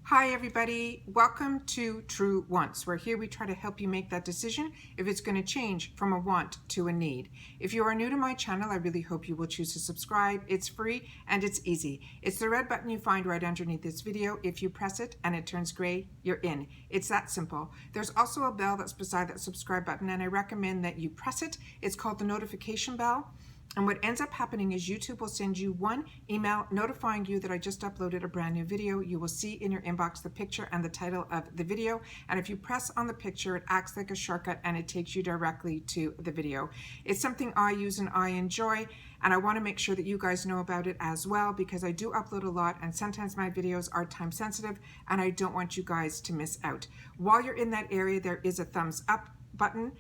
Hi everybody, welcome to True Wants, where here we try to help you make that decision if it's going to change from a want to a need. If you are new to my channel, I really hope you will choose to subscribe. It's free and it's easy. It's the red button you find right underneath this video. If you press it and it turns gray, you're in. It's that simple. There's also a bell that's beside that subscribe button and I recommend that you press it. It's called the notification bell. And what ends up happening is YouTube will send you one email notifying you that I just uploaded a brand new video. You will see in your inbox the picture and the title of the video. And if you press on the picture, it acts like a shortcut and it takes you directly to the video. It's something I use and I enjoy. And I want to make sure that you guys know about it as well, because I do upload a lot and sometimes my videos are time sensitive and I don't want you guys to miss out. While you're in that area, there is a thumbs up button.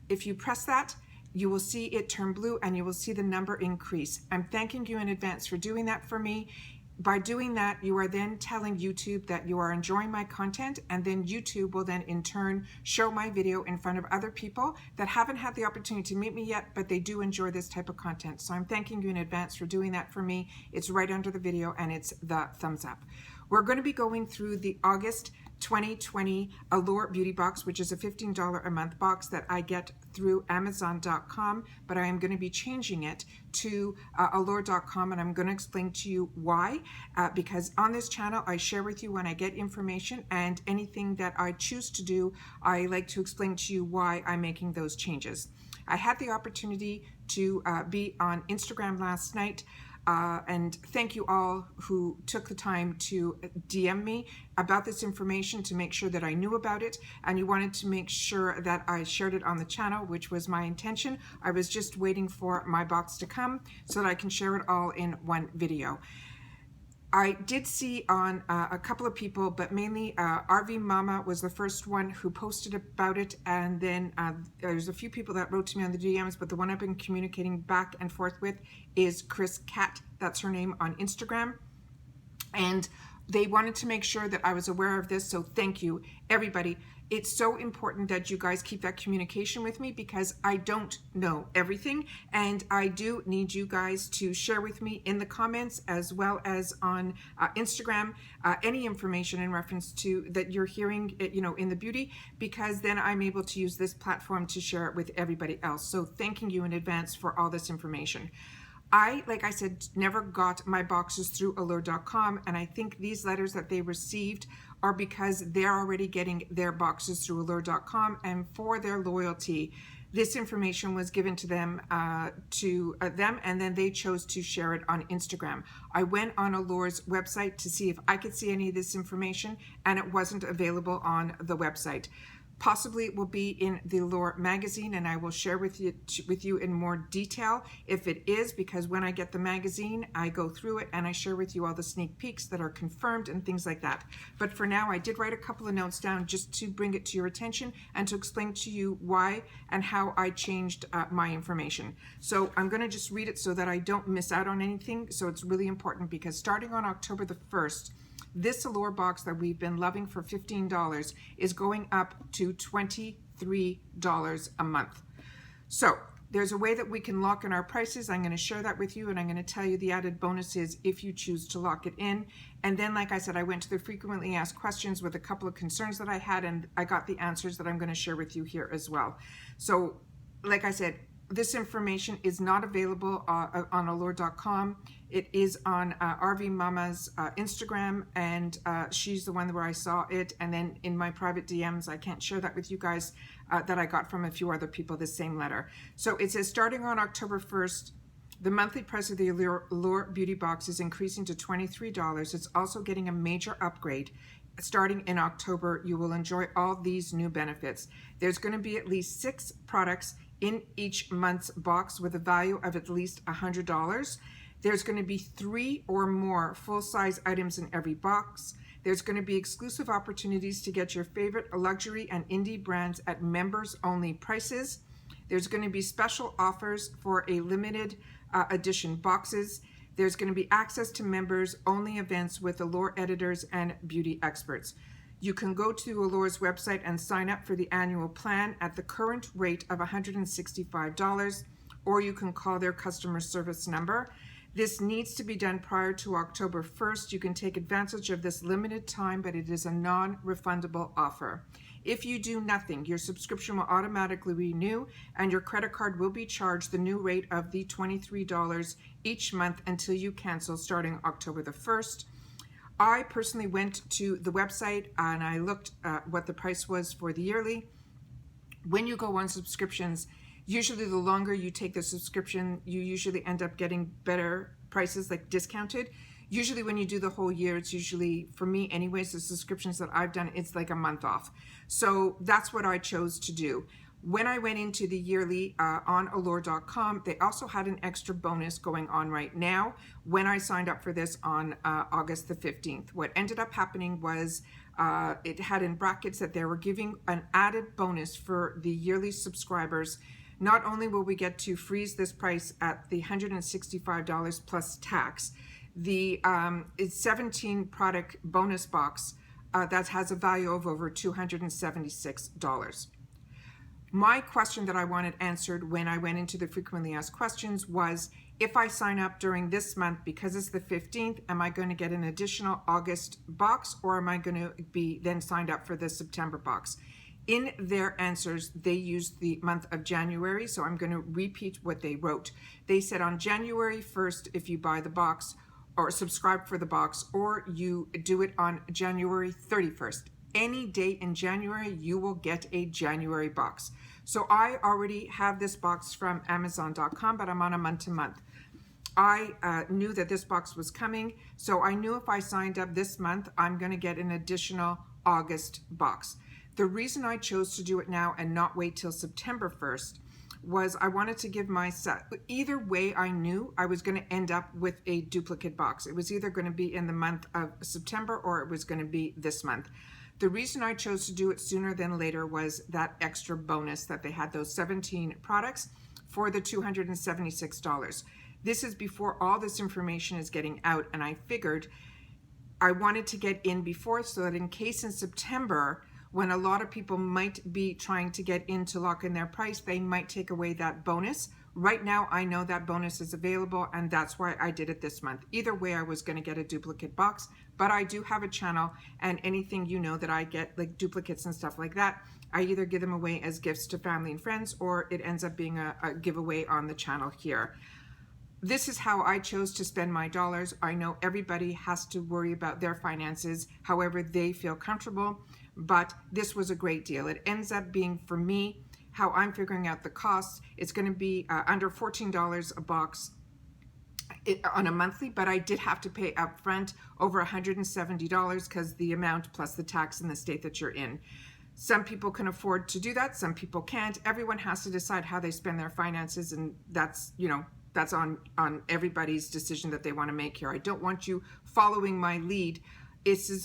If you press that, you will see it turn blue and you will see the number increase. I'm thanking you in advance for doing that for me. By doing that, you are then telling YouTube that you are enjoying my content, and then YouTube will then in turn show my video in front of other people that haven't had the opportunity to meet me yet, but they do enjoy this type of content. So I'm thanking you in advance for doing that for me. It's right under the video and it's the thumbs up. We're going to be going through the August 2020 Allure Beauty Box, which is a $15 a month box that I get through Amazon.com, but I am going to be changing it to Allure.com, and I'm going to explain to you why, because on this channel I share with you when I get information, and anything that I choose to do, I like to explain to you why I'm making those changes. I had the opportunity to be on Instagram last night. And thank you all who took the time to DM me about this information to make sure that I knew about it, and you wanted to make sure that I shared it on the channel, which was my intention. I was just waiting for my box to come so that I can share it all in one video. I did see on a couple of people, but mainly RV Mama was the first one who posted about it, and then there's a few people that wrote to me on the DMs, but the one I've been communicating back and forth with is Chris Cat. That's her name on Instagram, and they wanted to make sure that I was aware of this, so thank you, everybody. It's so important that you guys keep that communication with me, because I don't know everything, and I do need you guys to share with me in the comments as well as on Instagram any information in reference to that you're hearing, you know, in the beauty, because then I'm able to use this platform to share it with everybody else. So thanking you in advance for all this information. Like I said, never got my boxes through Allure.com, and I think these letters that they received are because they're already getting their boxes through Allure.com, and for their loyalty, this information was given to them, and then they chose to share it on Instagram. I went on Allure's website to see if I could see any of this information, and it wasn't available on the website. Possibly it will be in the Allure magazine, and I will share with you in more detail if it is, because when I get the magazine, I go through it and I share with you all the sneak peeks that are confirmed and things like that. But for now, I did write a couple of notes down just to bring it to your attention and to explain to you why and how I changed my information. So I'm going to just read it so that I don't miss out on anything. So it's really important, because starting on October the 1st, this Allure box that we've been loving for $15 is going up to $23 a month. So there's a way that we can lock in our prices. I'm going to share that with you, and I'm going to tell you the added bonuses if you choose to lock it in. And then, like I said, I went to the frequently asked questions with a couple of concerns that I had, and I got the answers that I'm going to share with you here as well. So like I said, this information is not available on Allure.com. It is on RV Mama's Instagram, and she's the one where I saw it. And then in my private DMs, I can't share that with you guys, that I got from a few other people, the same letter. So it says, starting on October 1st, the monthly price of the Allure Beauty Box is increasing to $23. It's also getting a major upgrade. Starting in October, you will enjoy all these new benefits. There's going to be at least 6 products in each month's box with a value of at least $100. There's going to be 3 or more full-size items in every box. There's going to be exclusive opportunities to get your favorite luxury and indie brands at members-only prices. There's going to be special offers for a limited edition boxes. There's going to be access to members-only events with Allure editors and beauty experts. You can go to Allure's website and sign up for the annual plan at the current rate of $165, or you can call their customer service number. This needs to be done prior to October 1st. You can take advantage of this limited time, but it is a non-refundable offer. If you do nothing, your subscription will automatically renew and your credit card will be charged the new rate of the $23 each month until you cancel starting October the 1st. I personally went to the website and I looked at what the price was for the yearly. When you go on subscriptions, usually the longer you take the subscription, you usually end up getting better prices, like discounted. Usually when you do the whole year, it's usually, for me anyways, the subscriptions that I've done, it's like a month off. So that's what I chose to do. When I went into the yearly on Allure.com, they also had an extra bonus going on right now when I signed up for this on August the 15th. What ended up happening was it had in brackets that they were giving an added bonus for the yearly subscribers. Not only will we get to freeze this price at the $165 plus tax, the 17 product bonus box that has a value of over $276. My question that I wanted answered when I went into the frequently asked questions was, if I sign up during this month because it's the 15th, am I going to get an additional August box, or am I going to be then signed up for the September box? In their answers, they used the month of January, so I'm going to repeat what they wrote. They said on January 1st, if you buy the box or subscribe for the box, or you do it on January 31st, any day in January, you will get a January box. So I already have this box from Amazon.com, but I'm on a month-to-month. I knew that this box was coming, so I knew if I signed up this month, I'm going to get an additional August box. The reason I chose to do it now and not wait till September 1st was I wanted to give myself, either way I knew I was going to end up with a duplicate box. It was either going to be in the month of September or it was going to be this month. The reason I chose to do it sooner than later was that extra bonus that they had, those 17 products for the $276. This is before all this information is getting out, and I figured I wanted to get in before so that in case in September, when a lot of people might be trying to get in to lock in their price, they might take away that bonus. Right now, I know that bonus is available, and that's why I did it this month. Either way, I was going to get a duplicate box, but I do have a channel, and anything you know that I get, like duplicates and stuff like that, I either give them away as gifts to family and friends, or it ends up being a giveaway on the channel here. This is how I chose to spend my dollars. I know everybody has to worry about their finances, however they feel comfortable, but this was a great deal. It ends up being, for me, how I'm figuring out the costs, it's going to be under $14 a box on a monthly, but I did have to pay up front over $170 because the amount plus the tax in the state that you're in. Some people can afford to do that, some people can't. Everyone has to decide how they spend their finances, and that's, you know, that's on everybody's decision that they want to make here. I don't want you following my lead.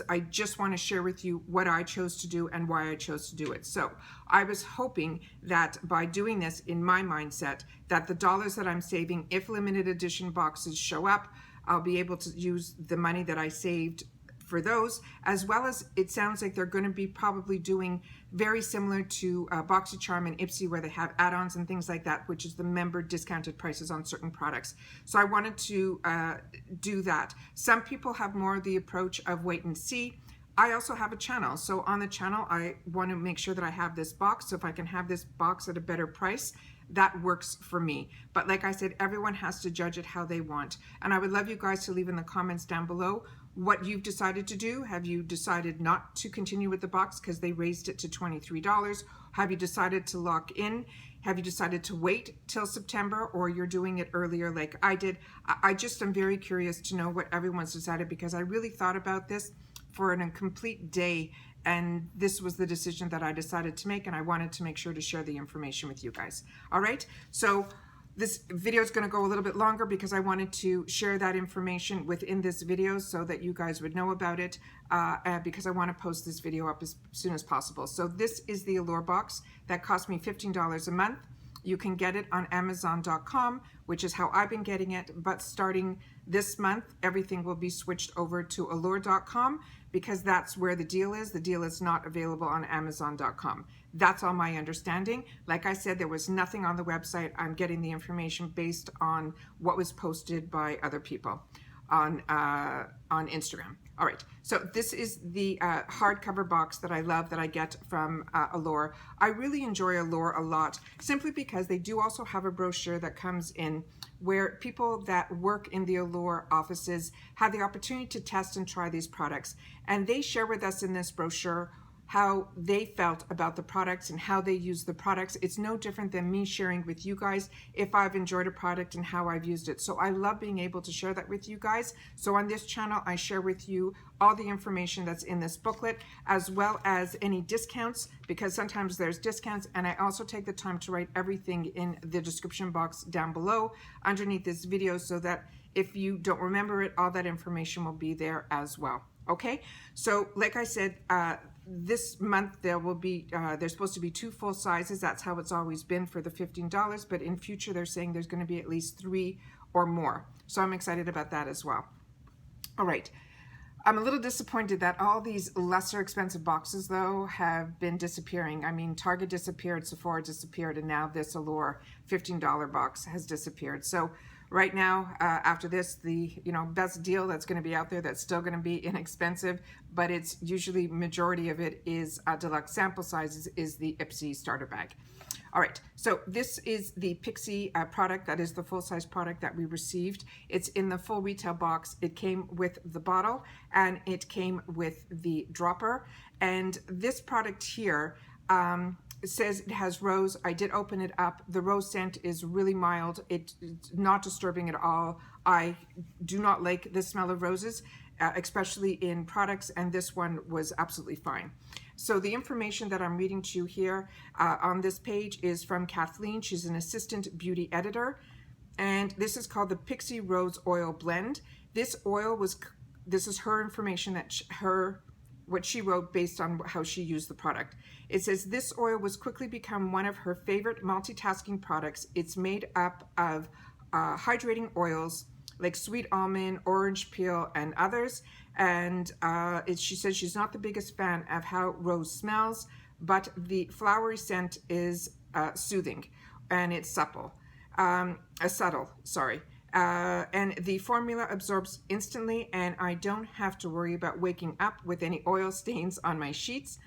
I just want to share with you what I chose to do and why I chose to do it. So I was hoping that by doing this, in my mindset, that the dollars that I'm saving, if limited edition boxes show up, I'll be able to use the money that I saved for those, as well as it sounds like they're going to be probably doing very similar to BoxyCharm and Ipsy, where they have add-ons and things like that, which is the member discounted prices on certain products. So I wanted to do that. Some people have more the approach of wait and see. I also have a channel. So on the channel, I want to make sure that I have this box. So if I can have this box at a better price, that works for me. But like I said, everyone has to judge it how they want. And I would love you guys to leave in the comments down below what you've decided to do. Have you decided not to continue with the box because they raised it to $23? Have you decided to lock in? Have you decided to wait till September, or you're doing it earlier like I did? I just am very curious to know what everyone's decided, because I really thought about this for a complete day, and this was the decision that I decided to make, and I wanted to make sure to share the information with you guys. All right, so this video is going to go a little bit longer because I wanted to share that information within this video so that you guys would know about it, because I want to post this video up as soon as possible. So this is the Allure box that cost me $15 a month. You can get it on Amazon.com, which is how I've been getting it, but starting this month, everything will be switched over to Allure.com because that's where the deal is. The deal is not available on Amazon.com. That's all my understanding. Like I said, there was nothing on the website. I'm getting the information based on what was posted by other people on Instagram. All right, so this is the hardcover box that I love that I get from Allure. I really enjoy Allure a lot, simply because they do also have a brochure that comes in where people that work in the Allure offices have the opportunity to test and try these products. And they share with us in this brochure how they felt about the products and how they use the products. It's no different than me sharing with you guys if I've enjoyed a product and how I've used it. So I love being able to share that with you guys. So on this channel, I share with you all the information that's in this booklet, as well as any discounts, because sometimes there's discounts. And I also take the time to write everything in the description box down below underneath this video, so that if you don't remember it, all that information will be there as well. Okay, so like I said, this month there will be there's supposed to be 2 full sizes. That's how it's always been for the $15, but in future they're saying there's going to be at least 3 or more, so I'm excited about that as well. All right, I'm a little disappointed that all these lesser expensive boxes though have been disappearing. I mean, Target disappeared, Sephora disappeared, and now this Allure $15 box has disappeared. So right now, after this, the best deal that's going to be out there that's still going to be inexpensive, but it's usually majority of it is deluxe sample sizes, is the Pixi starter bag. All right, so this is the Pixi product. That is the full-size product that we received. It's in the full retail box. It came with the bottle and it came with the dropper. And this product here, it says it has rose. I did open it up. The rose scent is really mild. It's not disturbing at all. I do not like the smell of roses, especially in products, and this one was absolutely fine. So the information that I'm reading to you here on this page is from Kathleen. She's an assistant beauty editor, and this is called the Pixi Rose Oil Blend. This is her information, what she wrote based on how she used the product. It says this oil was quickly become one of her favorite multitasking products. It's made up of hydrating oils like sweet almond, orange peel, and others. And she says she's not the biggest fan of how rose smells, but the flowery scent is soothing, and it's subtle, sorry. And the formula absorbs instantly, and I don't have to worry about waking up with any oil stains on my sheets.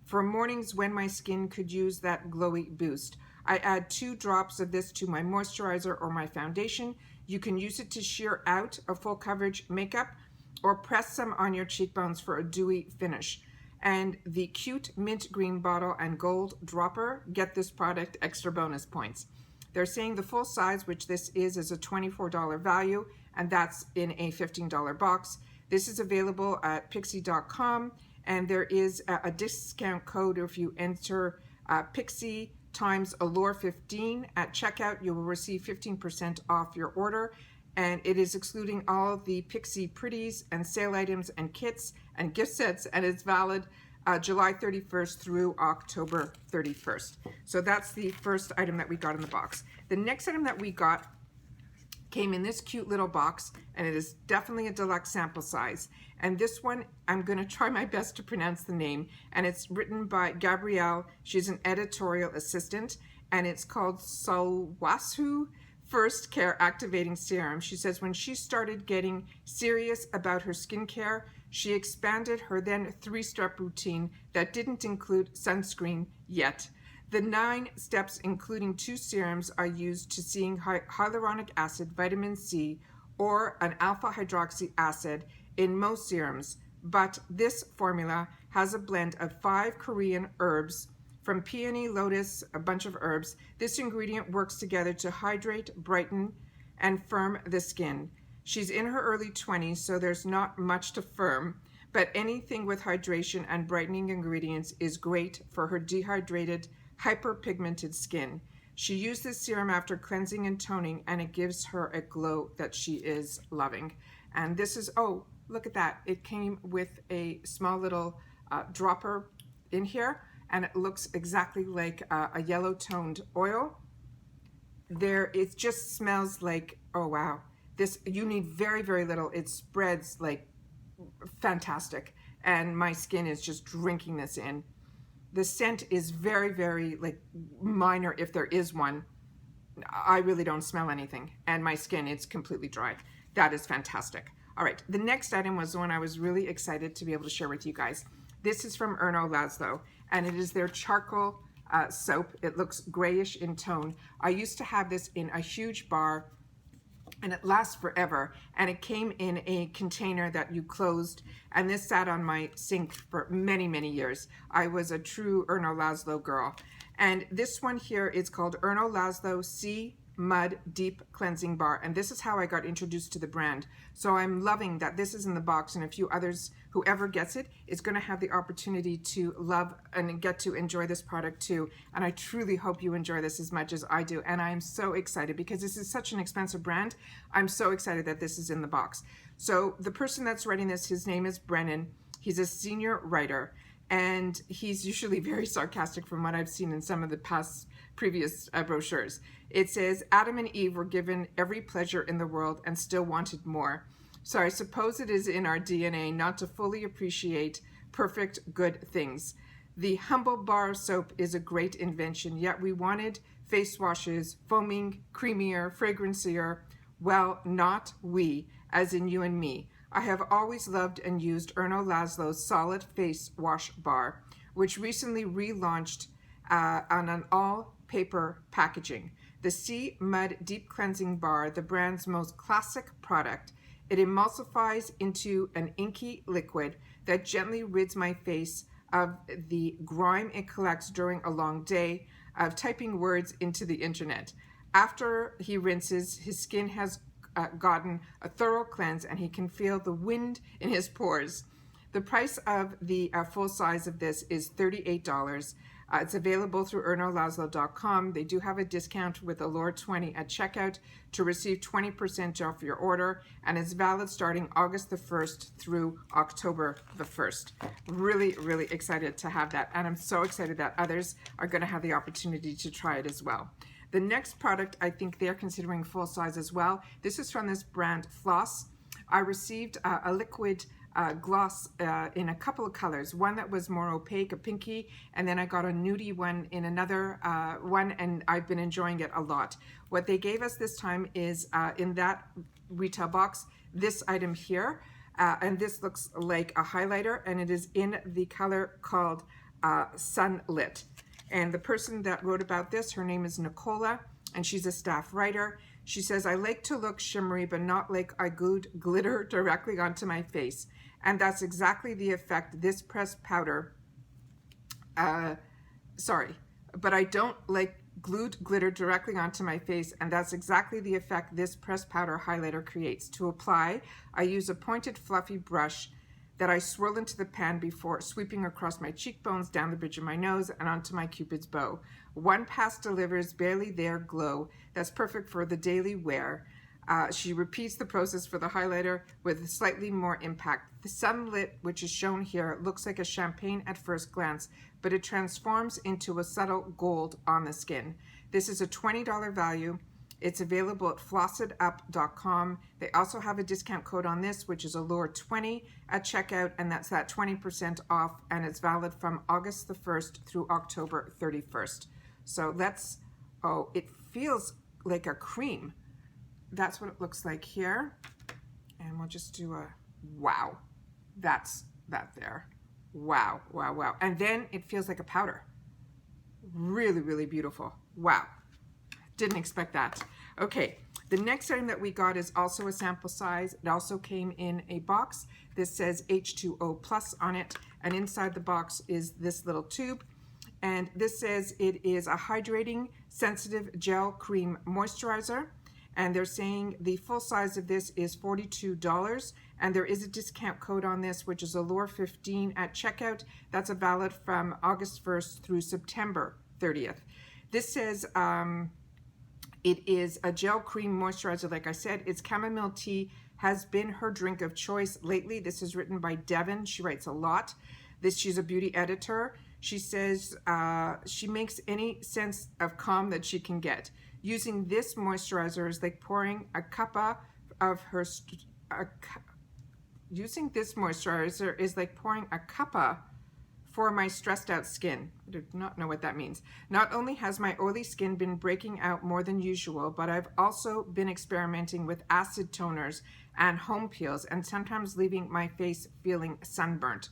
For mornings when my skin could use that glowy boost, I add 2 drops of this to my moisturizer or my foundation. You can use it to sheer out a full coverage makeup, or press some on your cheekbones for a dewy finish. And the cute mint green bottle and gold dropper get this product extra bonus points. They're saying the full size, which this is a $24 value, and that's in a $15 box. This is available at Pixi.com, and there is a discount code. If you enter Pixi times Allure 15 at checkout, you will receive 15% off your order. And it is excluding all the Pixi pretties and sale items and kits and gift sets, and it's valid July 31st through October 31st. So that's the first item that we got in the box. The next item that we got came in this cute little box, and it is definitely a deluxe sample size. And this one, I'm going to try my best to pronounce the name, and it's written by Gabrielle. She's an editorial assistant, and it's called SULWHASOO First Care Activating Serum. She says when she started getting serious about her skincare, she expanded her then 3-step routine that didn't include sunscreen yet. The 9 steps, including 2 serums, are used to seeing hyaluronic acid, vitamin C, or an alpha hydroxy acid in most serums, but this formula has a blend of 5 Korean herbs from peony, lotus, a bunch of herbs. This ingredient works together to hydrate, brighten, and firm the skin. She's in her early 20s, so there's not much to firm, but anything with hydration and brightening ingredients is great for her dehydrated, hyperpigmented skin. She used this serum after cleansing and toning, and it gives her a glow that she is loving. And this is, oh, look at that. It came with a small little dropper in here, and it looks exactly like a yellow toned oil. It just smells like, oh wow. This, you need very, very little. It spreads like fantastic. and my skin is just drinking this in. The scent is very, very like minor if there is one. I really don't smell anything, and my skin, it's completely dry. That is fantastic. All right, the next item was the one I was really excited to be able to share with you guys. This is from Erno Laszlo, and it is their charcoal soap. It looks grayish in tone. I used to have this in a huge bar, and it lasts forever, and it came in a container that you closed, and this sat on my sink for many, many years. I was a true Erno Laszlo girl. And this one here is called Erno Laszlo Sea Mud Deep Cleansing Bar, and this is how I got introduced to the brand. So I'm loving that this is in the box, and a few others, whoever gets it is going to have the opportunity to love and get to enjoy this product too. And I truly hope you enjoy this as much as I do, and I'm so excited because this is such an expensive brand. I'm so excited that this is in the box. So the person that's writing this, his name is Brennan. He's a senior writer, and he's usually very sarcastic from what I've seen in some of the previous brochures. It says, Adam and Eve were given every pleasure in the world and still wanted more. So I suppose it is in our DNA not to fully appreciate perfect good things. The humble bar of soap is a great invention, yet we wanted face washes, foaming, creamier, fragrancier. Well, not we, as in you and me. I have always loved and used Erno Laszlo's Solid Face Wash Bar, which recently relaunched on an all-paper packaging. The Sea Mud Deep Cleansing Bar, the brand's most classic product. It emulsifies into an inky liquid that gently rids my face of the grime it collects during a long day of typing words into the internet. After he rinses, his skin has gotten a thorough cleanse, and he can feel the wind in his pores. The price of the full size of this is $38. It's available through ErnoLaszlo.com. They do have a discount with Allure 20 at checkout to receive 20% off your order, and it's valid starting August the 1st through October the 1st. Really, really excited to have that, and I'm so excited that others are going to have the opportunity to try it as well. The next product, I think they're considering full size as well. This is from this brand, Floss. I received a liquid gloss in a couple of colors. One that was more opaque, a pinky, and then I got a nudie one in another one, and I've been enjoying it a lot. What they gave us this time is in that retail box, this item here, and this looks like a highlighter, and it is in the color called Sunlit. And the person that wrote about this, her name is Nicola, and she's a staff writer. She says, I like to look shimmery, but not like I glued glitter directly onto my face. And that's exactly the effect this pressed powder, but I don't like glued glitter directly onto my face, and that's exactly the effect this pressed powder highlighter creates. To apply, I use a pointed fluffy brush that I swirl into the pan before sweeping across my cheekbones, down the bridge of my nose, and onto my cupid's bow. One pass delivers barely there glow that's perfect for the daily wear. She repeats the process for the highlighter with slightly more impact. The Sunlit, which is shown here, looks like a champagne at first glance, but it transforms into a subtle gold on the skin. This is a $20 value. It's available at FLOSS.BEauty.com. They also have a discount code on this, which is Allure 20 at checkout, and that's that 20% off, and it's valid from August the 1st through October 31st. So let's, oh, it feels like a cream. That's what it looks like here. And we'll just do a, wow, that's that there. Wow, wow, wow. And then it feels like a powder. Really, really beautiful. Wow. Didn't expect that. Okay, the next item that we got is also a sample size. It also came in a box. This says H2O plus on it, and inside the box is this little tube. And this says it is a hydrating, sensitive gel cream moisturizer. And they're saying the full size of this is $42, and there is a discount code on this, which is Allure 15 at checkout. That's valid from August 1st through September 30th. This says it is a gel cream moisturizer. Like I said, it's chamomile tea has been her drink of choice lately. This is written by Devin. She writes a lot. She's a beauty editor. She says she makes any sense of calm that she can get. Using this moisturizer is like pouring a cuppa of her, using this moisturizer is like pouring a cuppa for my stressed out skin. I do not know what that means. Not only has my oily skin been breaking out more than usual, but I've also been experimenting with acid toners and home peels and sometimes leaving my face feeling sunburnt.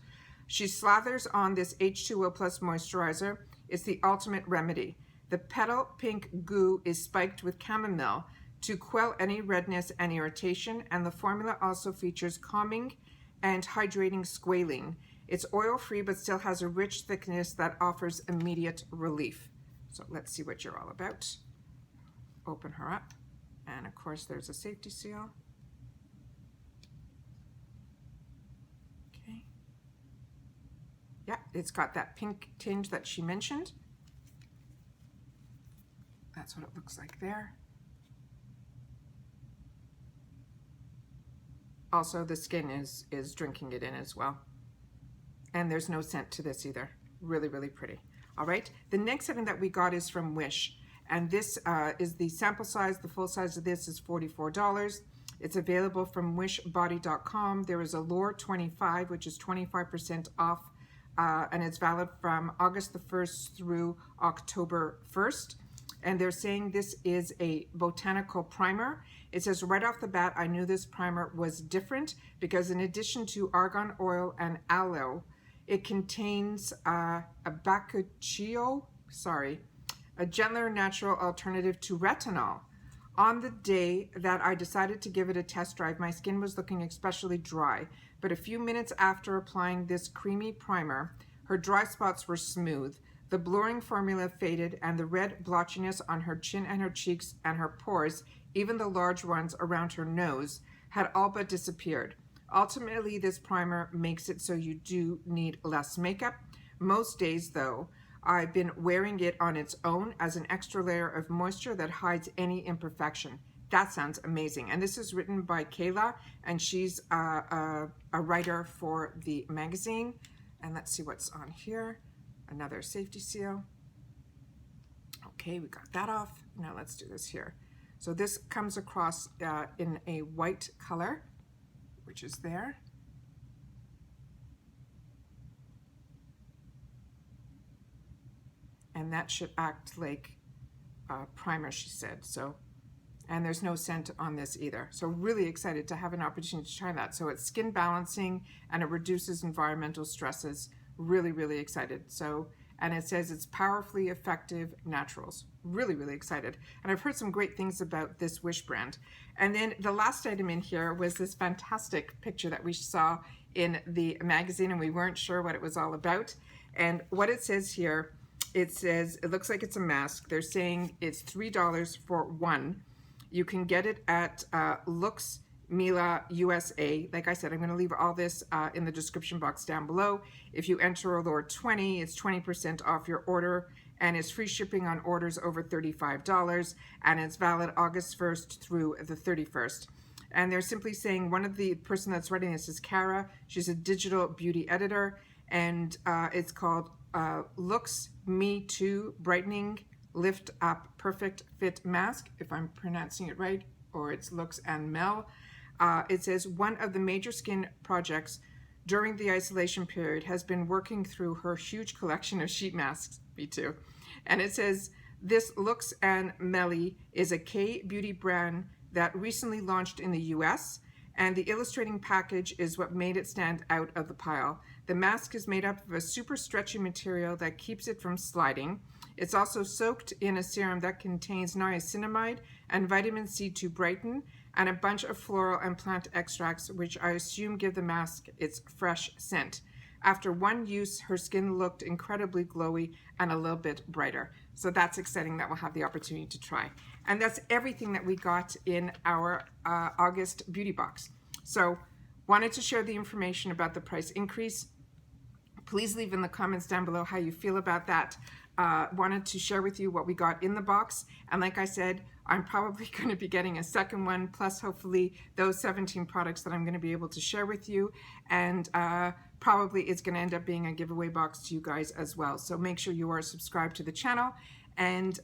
She slathers on this H2O Plus moisturizer. It's the ultimate remedy. The petal pink goo is spiked with chamomile to quell any redness and irritation, and the formula also features calming and hydrating squalene. It's oil-free but still has a rich thickness that offers immediate relief. So let's see what you're all about. Open her up, and of course there's a safety seal. Okay. Yeah, it's got that pink tinge that she mentioned. That's what it looks like there. Also, the skin is drinking it in as well. And there's no scent to this either. Really, really pretty. All right, the next item that we got is from WHISH. And this is the sample size. The full size of this is $44. It's available from wishbody.com. There is Allure 25, which is 25% off. And it's valid from August the 1st through October 1st. And they're saying this is a botanical primer. It says right off the bat, I knew this primer was different because in addition to argan oil and aloe, it contains a gentler natural alternative to retinol. On the day that I decided to give it a test drive, my skin was looking especially dry, but a few minutes after applying this creamy primer, her dry spots were smooth. The blurring formula faded, and the red blotchiness on her chin and her cheeks and her pores, even the large ones around her nose, had all but disappeared. Ultimately, this primer makes it so you do need less makeup. Most days, though, I've been wearing it on its own as an extra layer of moisture that hides any imperfection. That sounds amazing. And this is written by Kayla, and she's a writer for the magazine. And let's see what's on here. Another safety seal. Okay, we got that off. Now let's do this here. So this comes across in a white color, which is there. And that should act like a primer, she said. So, and there's no scent on this either. So really excited to have an opportunity to try that. So it's skin balancing and it reduces environmental stresses. Really, really excited. So, and it says it's powerfully effective naturals. Really, really excited. And I've heard some great things about this WHISH brand. And then the last item in here was this fantastic picture that we saw in the magazine, and we weren't sure what it was all about. And what it says here, it says, it looks like it's a mask. They're saying it's $3 for one. You can get it at Lux Mila USA. Like I said, I'm going to leave all this in the description box down below. If you enter Allure 20, it's 20% off your order, and it's free shipping on orders over $35, and it's valid August 1st through the 31st. And they're simply saying, one of the person that's writing this is Kara. She's a digital beauty editor, and it's called Lux Me Too Brightening Lift Up Perfect Fit Mask, if I'm pronouncing it right, or it's Lux and Mel. It says one of the major skin projects during the isolation period has been working through her huge collection of sheet masks, me too. And it says this Lux and Meii is a K-beauty brand that recently launched in the US, and the illustrating package is what made it stand out of the pile. The mask is made up of a super stretchy material that keeps it from sliding. It's also soaked in a serum that contains niacinamide and vitamin C to brighten, and a bunch of floral and plant extracts, which I assume give the mask its fresh scent. After one use, her skin looked incredibly glowy and a little bit brighter. So that's exciting that we'll have the opportunity to try. And that's everything that we got in our August beauty box. So wanted to share the information about the price increase. Please leave in the comments down below how you feel about that. Wanted to share with you what we got in the box. And like I said, I'm probably going to be getting a second one, plus hopefully those 17 products that I'm going to be able to share with you. And probably it's going to end up being a giveaway box to you guys as well. So make sure you are subscribed to the channel. And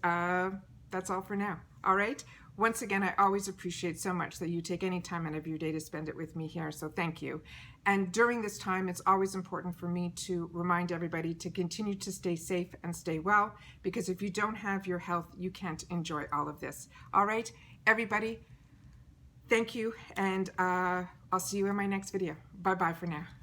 that's all for now. All right. Once again, I always appreciate so much that you take any time out of your day to spend it with me here, so thank you. And during this time, it's always important for me to remind everybody to continue to stay safe and stay well, because if you don't have your health, you can't enjoy all of this. All right, everybody, thank you, and I'll see you in my next video. Bye-bye for now.